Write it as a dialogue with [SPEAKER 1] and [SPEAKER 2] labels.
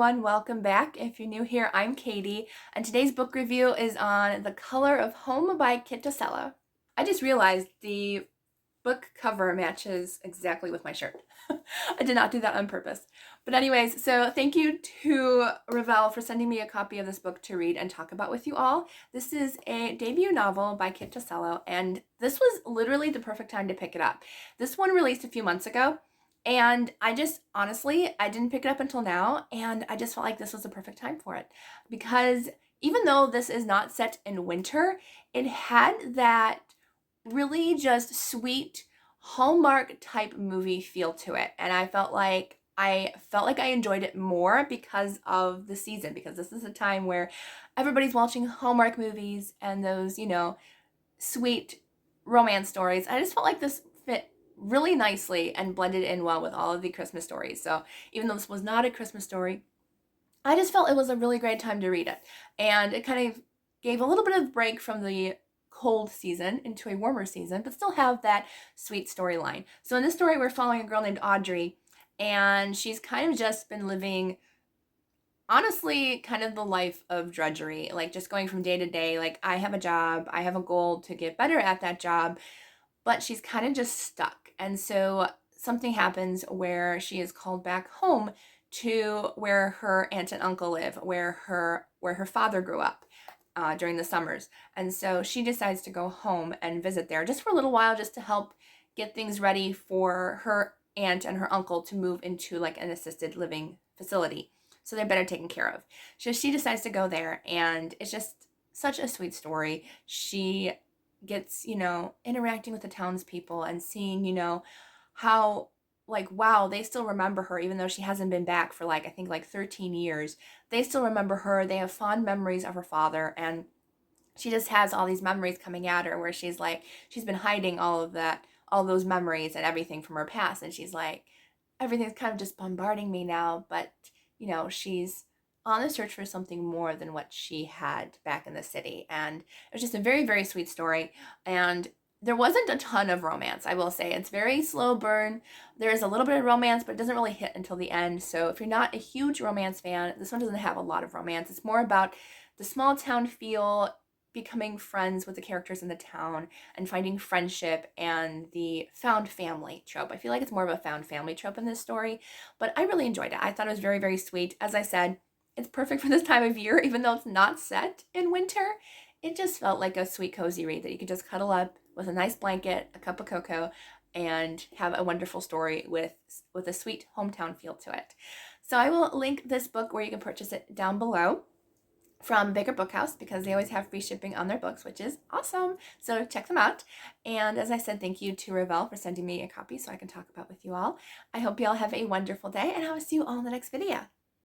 [SPEAKER 1] everyone, welcome back. If you're new here, I'm Katie, and today's book review is on The Color of Home by Tosello. I just realized the book cover matches exactly with my shirt. I did not do that on purpose. But anyways, so thank you to Ravel for sending me a copy of this book to read and talk about with you all. This is a debut novel by Tosello, and this was literally the perfect time to pick it up. This one released a few months ago, and I just, honestly, I didn't pick it up until now, and I just felt like this was the perfect time for it. Because even though this is not set in winter, it had that really just sweet Hallmark type movie feel to it. And I felt like I enjoyed it more because of the season, because this is a time where everybody's watching Hallmark movies and those, sweet romance stories. I just felt like this fit really nicely and blended in well with all of the Christmas stories. So even though this was not a Christmas story, I just felt it was a really great time to read it. And it kind of gave a little bit of break from the cold season into a warmer season, but still have that sweet storyline. So in this story, we're following a girl named Audrey, and she's kind of just been living, honestly, kind of the life of drudgery, like just going from day to day. Like, I have a job, I have a goal to get better at that job, but she's kind of just stuck. And so something happens where she is called back home to where her aunt and uncle live, where her father grew up during the summers. And so she decides to go home and visit there just for a little while, just to help get things ready for her aunt and her uncle to move into like an assisted living facility. So they're better taken care of. So she decides to go there, and it's just such a sweet story. She gets, interacting with the townspeople and seeing, how, like, wow, they still remember her even though she hasn't been back for like, I think like 13 years. They still remember her. They have fond memories of her father, and she just has all these memories coming at her where she's like, she's been hiding all of that, all those memories and everything from her past. And she's like, everything's kind of just bombarding me now. But, she's on the search for something more than what she had back in the city. And it was just a very, very sweet story. And there wasn't a ton of romance, I will say. It's very slow burn. There's a little bit of romance, but it doesn't really hit until the end. So if you're not a huge romance fan, this one doesn't have a lot of romance. It's more about the small town feel, becoming friends with the characters in the town and finding friendship, and the found family trope. I feel like it's more of a found family trope in this story, but I really enjoyed it. I thought it was very, very sweet. As I said, it's perfect for this time of year, even though it's not set in winter. It just felt like a sweet, cozy read that you could just cuddle up with a nice blanket, a cup of cocoa, and have a wonderful story with a sweet hometown feel to it. So I will link this book where you can purchase it down below from Bigger Book House, because they always have free shipping on their books, which is awesome. So check them out. And as I said, thank you to Ravel for sending me a copy so I can talk about with you all. I hope you all have a wonderful day, and I will see you all in the next video.